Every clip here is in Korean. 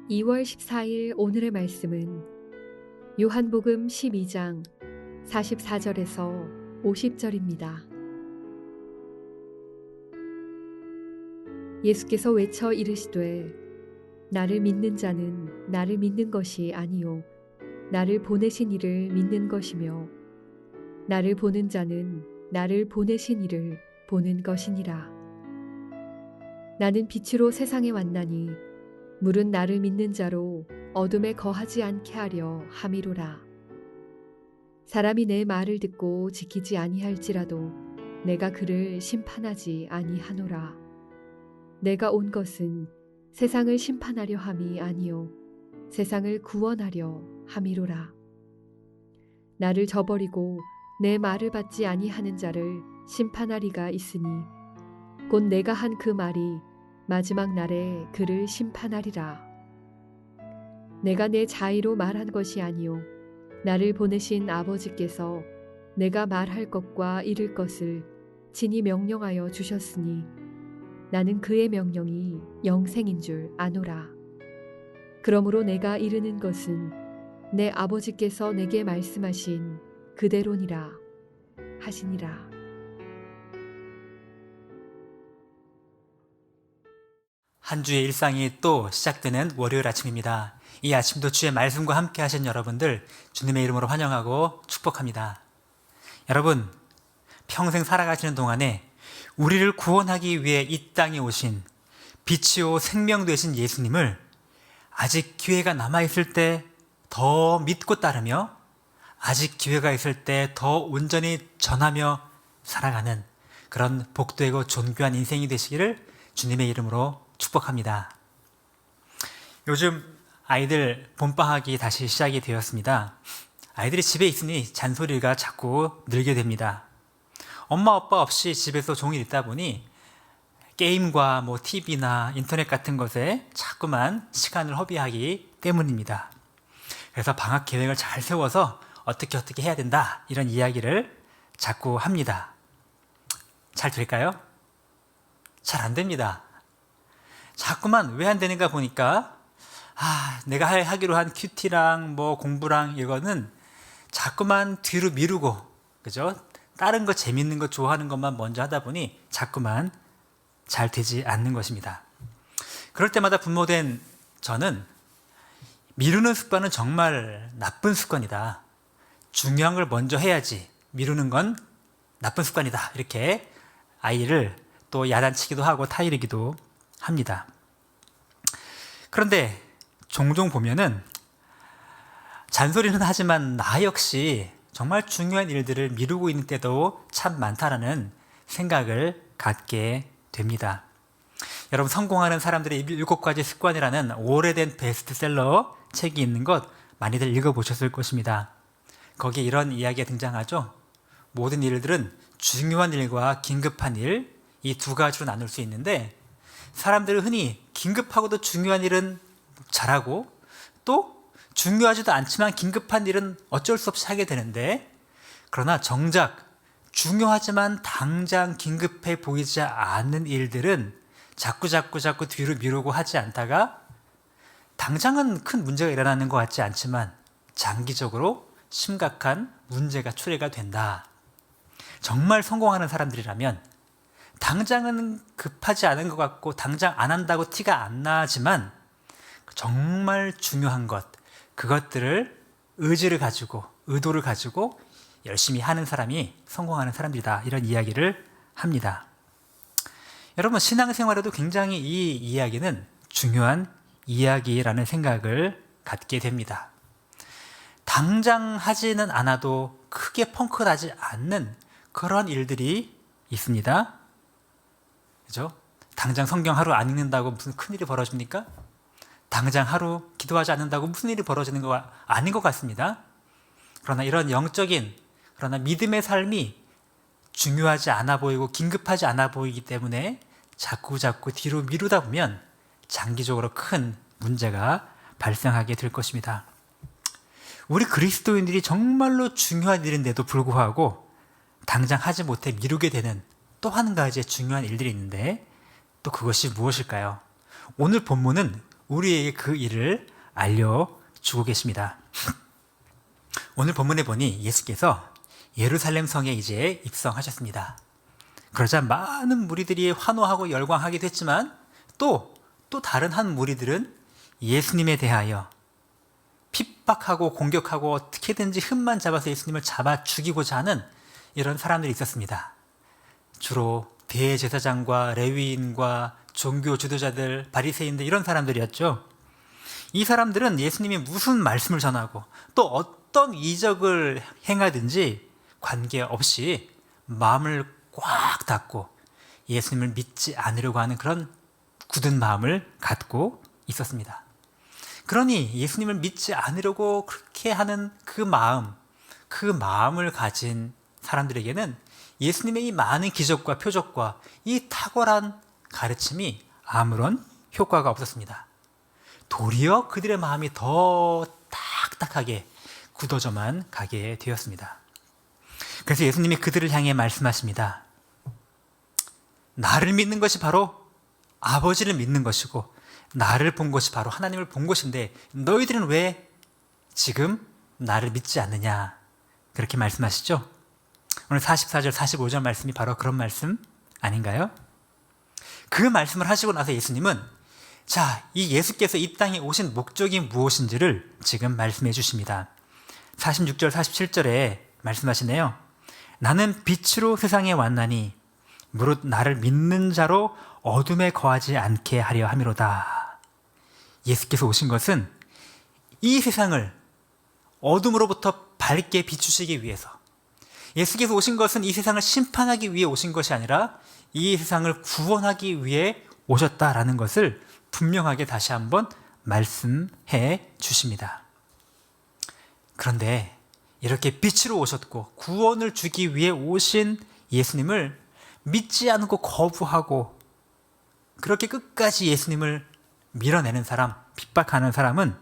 2월 14일 오늘의 말씀은 요한복음 12장 44절에서 50절입니다. 예수께서 외쳐 이르시되 나를 믿는 자는 나를 믿는 것이 아니요 나를 보내신 이를 믿는 것이며 나를 보는 자는 나를 보내신 이를 보는 것이니라. 나는 빛으로 세상에 왔나니 물은 나를 믿는 자로 어둠에 거하지 않게 하려 함이로라. 사람이 내 말을 듣고 지키지 아니할지라도 내가 그를 심판하지 아니하노라. 내가 온 것은 세상을 심판하려 함이 아니요 세상을 구원하려 함이로라. 나를 저버리고 내 말을 받지 아니하는 자를 심판하리가 있으니 곧 내가 한 그 말이 마지막 날에 그를 심판하리라. 내가 내 자의로 말한 것이 아니요 나를 보내신 아버지께서 내가 말할 것과 이를 것을 친히 명령하여 주셨으니 나는 그의 명령이 영생인 줄 아노라. 그러므로 내가 이르는 것은 내 아버지께서 내게 말씀하신 그대로니라 하시니라. 한 주의 일상이 또 시작되는 월요일 아침입니다. 이 아침도 주의 말씀과 함께 하신 여러분들 주님의 이름으로 환영하고 축복합니다. 여러분, 평생 살아가시는 동안에 우리를 구원하기 위해 이 땅에 오신 빛이요 생명 되신 예수님을 아직 기회가 남아있을 때 더 믿고 따르며 아직 기회가 있을 때 더 온전히 전하며 살아가는 그런 복되고 존귀한 인생이 되시기를 주님의 이름으로 축복합니다. 요즘 아이들 봄방학이 다시 시작이 되었습니다. 아이들이 집에 있으니 잔소리가 자꾸 늘게 됩니다. 엄마 아빠 없이 집에서 종일 있다 보니 게임과 TV나 인터넷 같은 것에 자꾸만 시간을 허비하기 때문입니다. 그래서 방학 계획을 잘 세워서 어떻게 해야 된다 이런 이야기를 자꾸 합니다. 잘 될까요? 잘 안 됩니다. 자꾸만 왜 안 되는가 보니까 내가 하기로 한 큐티랑 공부랑 이거는 자꾸만 뒤로 미루고, 그죠? 다른 거 재밌는 거 좋아하는 것만 먼저 하다 보니 자꾸만 잘 되지 않는 것입니다. 그럴 때마다 부모된 저는 미루는 습관은 정말 나쁜 습관이다. 중요한 걸 먼저 해야지. 미루는 건 나쁜 습관이다. 이렇게 아이를 또 야단치기도 하고 타이르기도 합니다. 그런데 종종 보면은 잔소리는 하지만 나 역시 정말 중요한 일들을 미루고 있는 때도 참 많다라는 생각을 갖게 됩니다. 여러분, 성공하는 사람들의 7가지 습관이라는 오래된 베스트셀러 책이 있는 것 많이들 읽어보셨을 것입니다. 거기에 이런 이야기가 등장하죠. 모든 일들은 중요한 일과 긴급한 일, 이 두 가지로 나눌 수 있는데 사람들은 흔히 긴급하고도 중요한 일은 잘하고 또 중요하지도 않지만 긴급한 일은 어쩔 수 없이 하게 되는데, 그러나 정작 중요하지만 당장 긴급해 보이지 않는 일들은 자꾸 뒤로 미루고 하지 않다가 당장은 큰 문제가 일어나는 것 같지 않지만 장기적으로 심각한 문제가 초래가 된다. 정말 성공하는 사람들이라면 당장은 급하지 않은 것 같고 당장 안 한다고 티가 안 나지만 정말 중요한 것, 그것들을 의지를 가지고 의도를 가지고 열심히 하는 사람이 성공하는 사람들이다, 이런 이야기를 합니다. 여러분, 신앙생활에도 굉장히 이 이야기는 중요한 이야기라는 생각을 갖게 됩니다. 당장 하지는 않아도 크게 펑크 나지 않는 그런 일들이 있습니다. 그죠? 당장 성경 하루 안 읽는다고 무슨 큰일이 벌어집니까? 당장 하루 기도하지 않는다고 무슨 일이 벌어지는 거 아닌 것 같습니다. 그러나 이런 영적인, 그러나 믿음의 삶이 중요하지 않아 보이고 긴급하지 않아 보이기 때문에 자꾸 뒤로 미루다 보면 장기적으로 큰 문제가 발생하게 될 것입니다. 우리 그리스도인들이 정말로 중요한 일인데도 불구하고 당장 하지 못해 미루게 되는 또 한 가지의 중요한 일들이 있는데 또 그것이 무엇일까요? 오늘 본문은 우리에게 그 일을 알려주고 계십니다. 오늘 본문에 보니 예수께서 예루살렘 성에 이제 입성하셨습니다. 그러자 많은 무리들이 환호하고 열광하기도 했지만 또 다른 한 무리들은 예수님에 대하여 핍박하고 공격하고 어떻게든지 흠만 잡아서 예수님을 잡아 죽이고자 하는 이런 사람들이 있었습니다. 주로 대제사장과 레위인과 종교 지도자들, 바리새인들 이런 사람들이었죠. 이 사람들은 예수님이 무슨 말씀을 전하고 또 어떤 이적을 행하든지 관계없이 마음을 꽉 닫고 예수님을 믿지 않으려고 하는 그런 굳은 마음을 갖고 있었습니다. 그러니 예수님을 믿지 않으려고 그렇게 하는 그 마음을 가진 사람들에게는 예수님의 이 많은 기적과 표적과 이 탁월한 가르침이 아무런 효과가 없었습니다. 도리어 그들의 마음이 더 딱딱하게 굳어져만 가게 되었습니다. 그래서 예수님이 그들을 향해 말씀하십니다. 나를 믿는 것이 바로 아버지를 믿는 것이고 나를 본 것이 바로 하나님을 본 것인데 너희들은 왜 지금 나를 믿지 않느냐, 그렇게 말씀하시죠. 오늘 44절 45절 말씀이 바로 그런 말씀 아닌가요? 그 말씀을 하시고 나서 예수님은 이 예수께서 이 땅에 오신 목적이 무엇인지를 지금 말씀해 주십니다. 46절 47절에 말씀하시네요. 나는 빛으로 세상에 왔나니 무릇 나를 믿는 자로 어둠에 거하지 않게 하려 함이로다. 예수께서 오신 것은 이 세상을 어둠으로부터 밝게 비추시기 위해서, 예수께서 오신 것은 이 세상을 심판하기 위해 오신 것이 아니라 이 세상을 구원하기 위해 오셨다라는 것을 분명하게 다시 한번 말씀해 주십니다. 그런데 이렇게 빛으로 오셨고 구원을 주기 위해 오신 예수님을 믿지 않고 거부하고 그렇게 끝까지 예수님을 밀어내는 사람, 핍박하는 사람은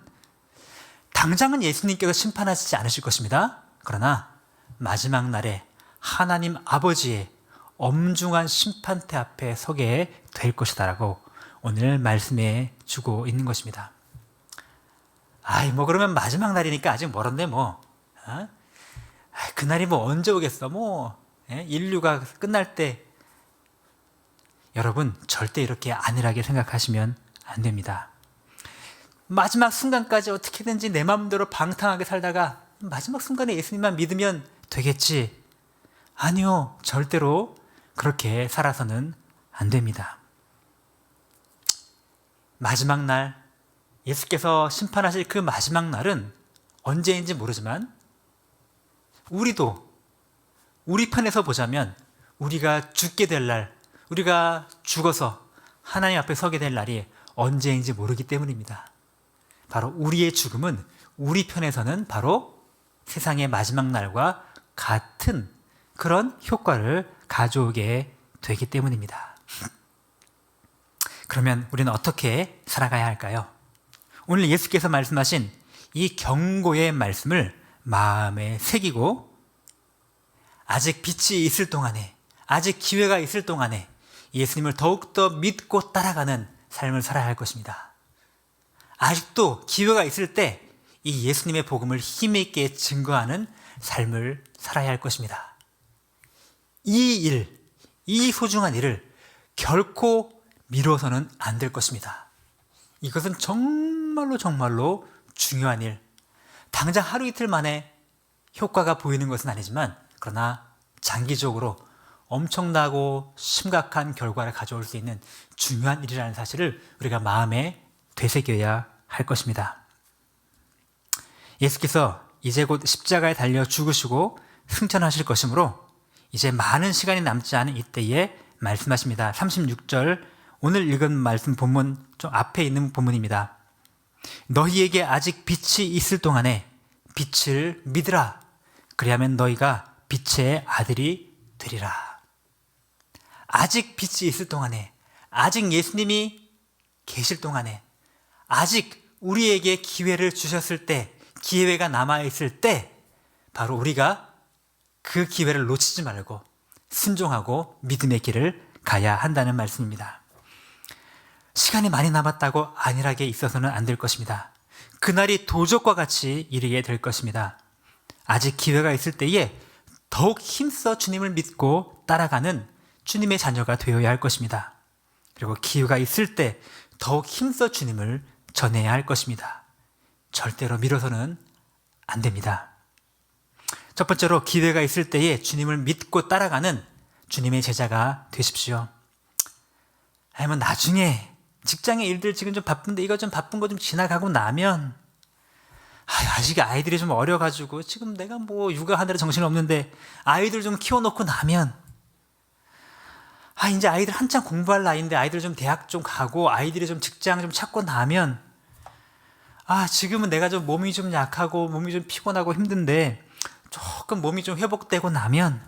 당장은 예수님께서 심판하시지 않으실 것입니다. 그러나 마지막 날에 하나님 아버지의 엄중한 심판대 앞에 서게 될 것이다라고 오늘 말씀해 주고 있는 것입니다. 그러면 마지막 날이니까 아직 멀었네 그날이 언제 오겠어 인류가 끝날 때. 여러분, 절대 이렇게 안일하게 생각하시면 안 됩니다. 마지막 순간까지 어떻게든지 내 마음대로 방탕하게 살다가 마지막 순간에 예수님만 믿으면 되겠지. 아니요, 절대로 그렇게 살아서는 안 됩니다. 마지막 날, 예수께서 심판하실 그 마지막 날은 언제인지 모르지만 우리도 우리 편에서 보자면 우리가 죽게 될 날, 우리가 죽어서 하나님 앞에 서게 될 날이 언제인지 모르기 때문입니다. 바로 우리의 죽음은 우리 편에서는 바로 세상의 마지막 날과 같은 그런 효과를 가져오게 되기 때문입니다. 그러면 우리는 어떻게 살아가야 할까요? 오늘 예수께서 말씀하신 이 경고의 말씀을 마음에 새기고 아직 빛이 있을 동안에, 아직 기회가 있을 동안에 예수님을 더욱더 믿고 따라가는 삶을 살아야 할 것입니다. 아직도 기회가 있을 때 이 예수님의 복음을 힘있게 증거하는 삶을 살아야 할 것입니다. 이 소중한 일을 결코 미뤄서는 안 될 것입니다. 이것은 정말로 중요한 일, 당장 하루 이틀 만에 효과가 보이는 것은 아니지만 그러나 장기적으로 엄청나고 심각한 결과를 가져올 수 있는 중요한 일이라는 사실을 우리가 마음에 되새겨야 할 것입니다. 예수께서 이제 곧 십자가에 달려 죽으시고 승천하실 것이므로 이제 많은 시간이 남지 않은 이때에 말씀하십니다. 36절, 오늘 읽은 말씀 본문 좀 앞에 있는 본문입니다. 너희에게 아직 빛이 있을 동안에 빛을 믿으라. 그리하면 너희가 빛의 아들이 되리라. 아직 빛이 있을 동안에, 아직 예수님이 계실 동안에, 아직 우리에게 기회를 주셨을 때, 기회가 남아있을 때 바로 우리가 그 기회를 놓치지 말고 순종하고 믿음의 길을 가야 한다는 말씀입니다. 시간이 많이 남았다고 안일하게 있어서는 안 될 것입니다. 그날이 도적과 같이 이르게 될 것입니다. 아직 기회가 있을 때에 더욱 힘써 주님을 믿고 따라가는 주님의 자녀가 되어야 할 것입니다. 그리고 기회가 있을 때 더욱 힘써 주님을 전해야 할 것입니다. 절대로 미뤄서는 안 됩니다. 첫 번째로 기회가 있을 때에 주님을 믿고 따라가는 주님의 제자가 되십시오. 아니면 나중에 직장의 일들 지금 좀 바쁜데 이거 좀 바쁜 거 좀 지나가고 나면 아직 아이들이 좀 어려가지고 지금 내가 뭐 육아하느라 정신없는데 아이들 좀 키워놓고 나면 이제 아이들 한창 공부할 나이인데 아이들 좀 대학 좀 가고 아이들이 좀 직장 좀 찾고 나면 지금은 내가 좀 몸이 좀 약하고 몸이 좀 피곤하고 힘든데 조금 몸이 좀 회복되고 나면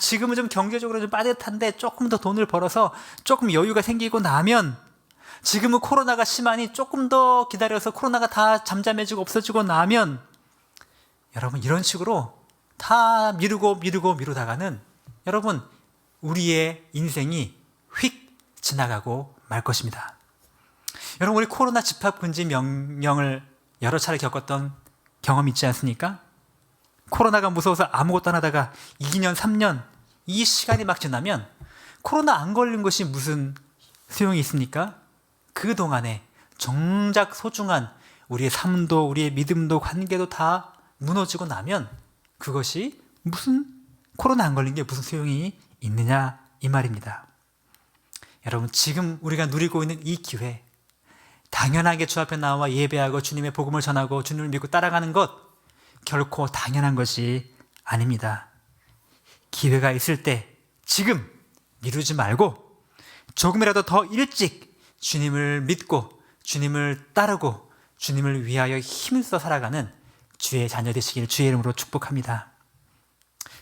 지금은 좀 경제적으로 좀 빠듯한데 조금 더 돈을 벌어서 조금 여유가 생기고 나면 지금은 코로나가 심하니 조금 더 기다려서 코로나가 다 잠잠해지고 없어지고 나면 여러분 이런 식으로 다 미루다가는 여러분 우리의 인생이 휙 지나가고 말 것입니다. 여러분 우리 코로나 집합금지 명령을 여러 차례 겪었던 경험 있지 않습니까? 코로나가 무서워서 아무것도 안 하다가 2년, 3년 이 시간이 막 지나면 코로나 안 걸린 것이 무슨 소용이 있습니까? 그동안에 정작 소중한 우리의 삶도 우리의 믿음도 관계도 다 무너지고 나면 그것이 무슨 코로나 안 걸린 게 무슨 소용이 있느냐 이 말입니다. 여러분 지금 우리가 누리고 있는 이 기회 당연하게 주 앞에 나와 예배하고 주님의 복음을 전하고 주님을 믿고 따라가는 것 결코 당연한 것이 아닙니다. 기회가 있을 때 지금 미루지 말고 조금이라도 더 일찍 주님을 믿고 주님을 따르고 주님을 위하여 힘써 살아가는 주의 자녀 되시길 주의 이름으로 축복합니다.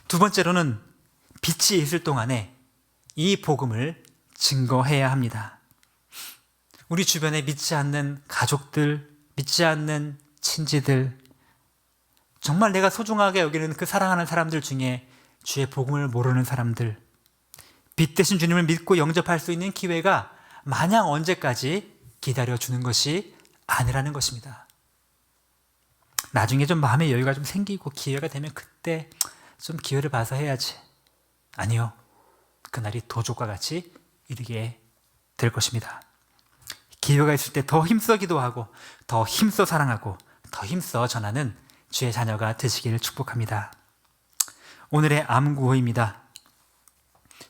두 번째로는 빛이 있을 동안에 이 복음을 증거해야 합니다. 우리 주변에 믿지 않는 가족들, 믿지 않는 친지들, 정말 내가 소중하게 여기는 그 사랑하는 사람들 중에 주의 복음을 모르는 사람들, 빛 대신 주님을 믿고 영접할 수 있는 기회가 마냥 언제까지 기다려주는 것이 아니라는 것입니다. 나중에 좀 마음의 여유가 좀 생기고 기회가 되면 그때 좀 기회를 봐서 해야지. 아니요. 그날이 도적과 같이 이르게 될 것입니다. 기회가 있을 때 더 힘써 기도하고 더 힘써 사랑하고 더 힘써 전하는 주의 자녀가 되시기를 축복합니다. 오늘의 암구호입니다.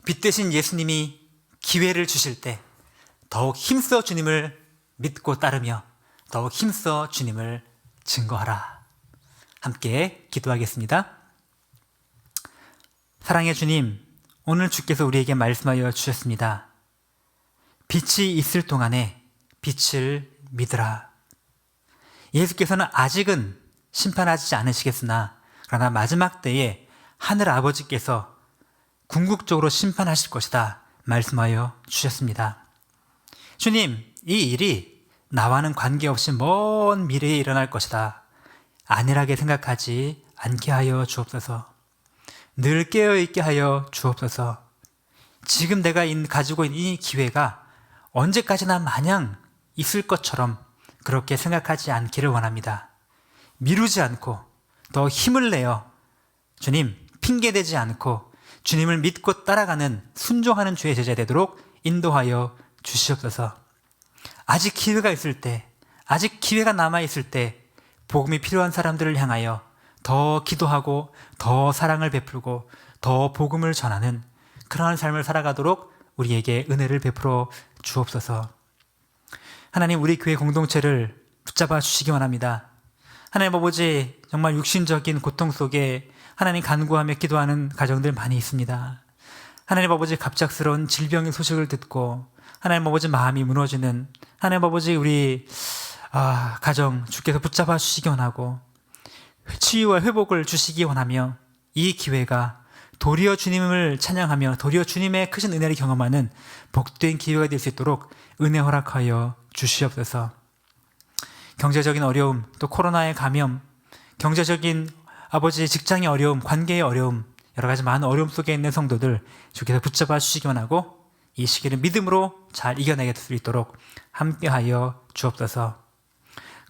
빛 대신 예수님이 기회를 주실 때 더욱 힘써 주님을 믿고 따르며 더욱 힘써 주님을 증거하라. 함께 기도하겠습니다. 사랑의 주님, 오늘 주께서 우리에게 말씀하여 주셨습니다. 빛이 있을 동안에 빛을 믿으라. 예수께서는 아직은 심판하지 않으시겠으나 그러나 마지막 때에 하늘 아버지께서 궁극적으로 심판하실 것이다 말씀하여 주셨습니다. 주님, 이 일이 나와는 관계없이 먼 미래에 일어날 것이다. 안일하게 생각하지 않게 하여 주옵소서. 늘 깨어있게 하여 주옵소서. 지금 내가 가지고 있는 이 기회가 언제까지나 마냥 있을 것처럼 그렇게 생각하지 않기를 원합니다. 미루지 않고 더 힘을 내어 주님 핑계대지 않고 주님을 믿고 따라가는 순종하는 주의 제자 되도록 인도하여 주시옵소서. 아직 기회가 있을 때, 아직 기회가 남아있을 때 복음이 필요한 사람들을 향하여 더 기도하고 더 사랑을 베풀고 더 복음을 전하는 그러한 삶을 살아가도록 우리에게 은혜를 베풀어 주옵소서. 하나님, 우리 교회 공동체를 붙잡아 주시기 원합니다. 하나님 아버지, 정말 육신적인 고통 속에 하나님 간구하며 기도하는 가정들 많이 있습니다. 하나님 아버지, 갑작스러운 질병의 소식을 듣고 하나님 아버지 마음이 무너지는 하나님 아버지 우리 가정 주께서 붙잡아 주시기 원하고 치유와 회복을 주시기 원하며 이 기회가 도리어 주님을 찬양하며 도리어 주님의 크신 은혜를 경험하는 복된 기회가 될 수 있도록 은혜 허락하여 주시옵소서. 경제적인 어려움, 또 코로나의 감염, 경제적인 아버지 직장의 어려움, 관계의 어려움, 여러 가지 많은 어려움 속에 있는 성도들 주께서 붙잡아 주시기 원하고 이 시기를 믿음으로 잘 이겨내게 될 수 있도록 함께하여 주옵소서.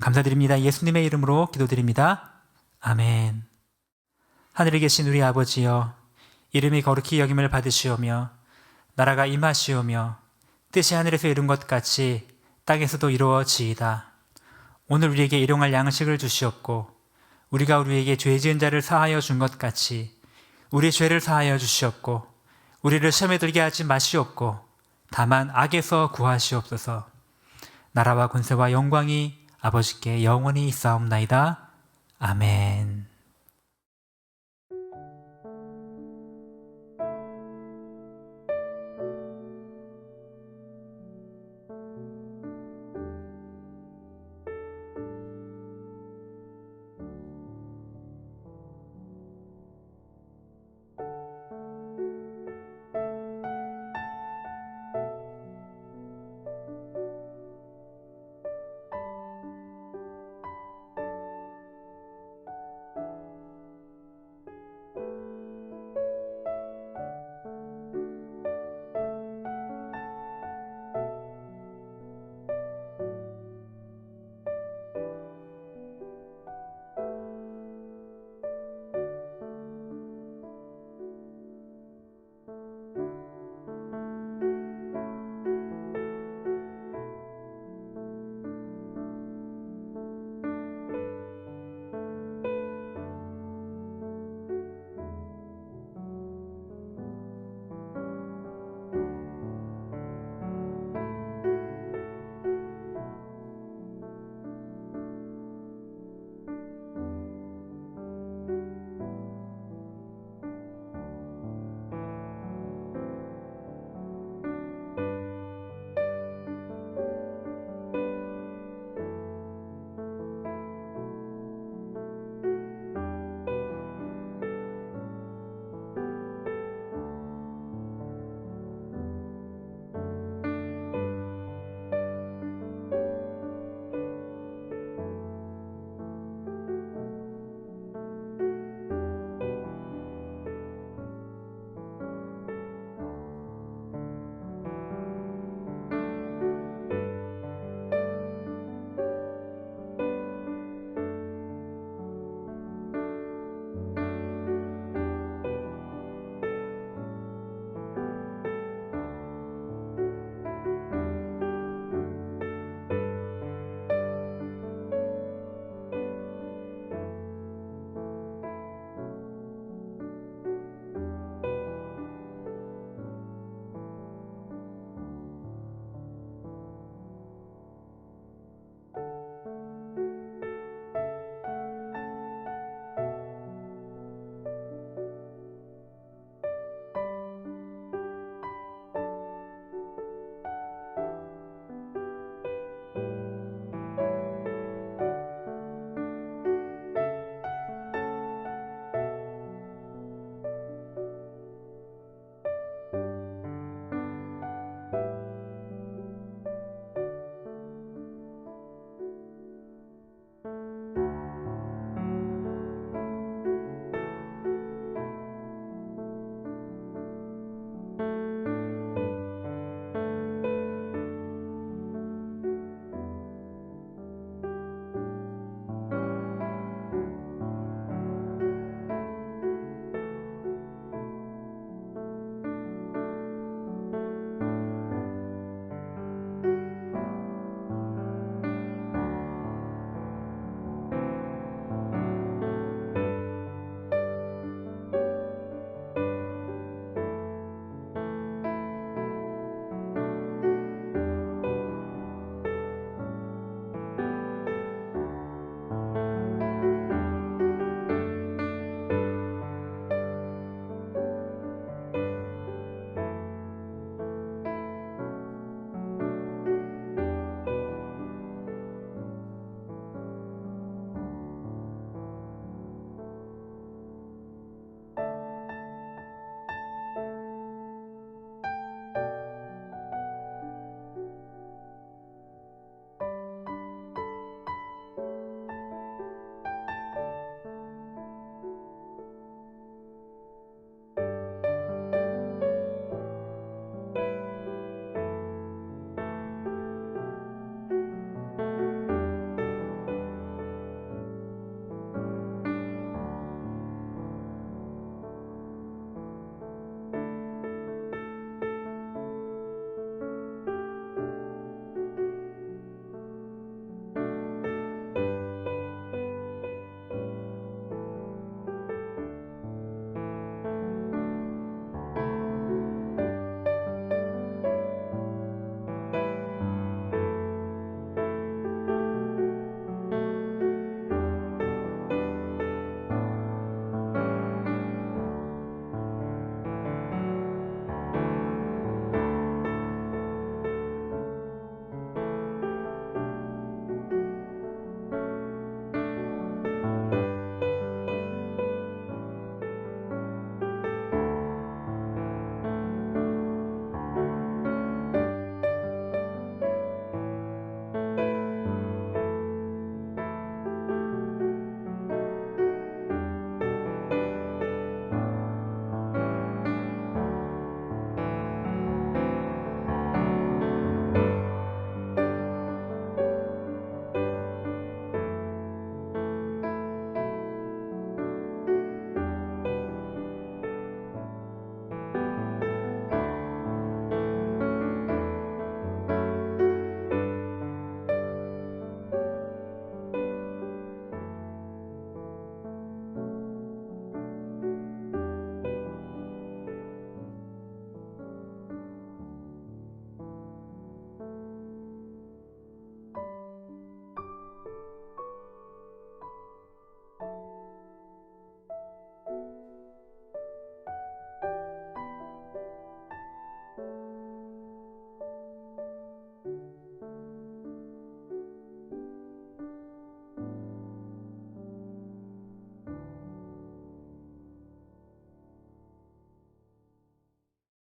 감사드립니다. 예수님의 이름으로 기도드립니다. 아멘. 하늘에 계신 우리 아버지여, 이름이 거룩히 여김을 받으시오며 나라가 임하시오며 뜻이 하늘에서 이룬 것 같이 땅에서도 이루어지이다. 오늘 우리에게 일용할 양식을 주시옵고 우리가 우리에게 죄 지은 자를 사하여 준 것 같이 우리 죄를 사하여 주시옵고 우리를 시험에 들게 하지 마시옵고 다만 악에서 구하시옵소서. 나라와 권세와 영광이 아버지께 영원히 있사옵나이다. 아멘.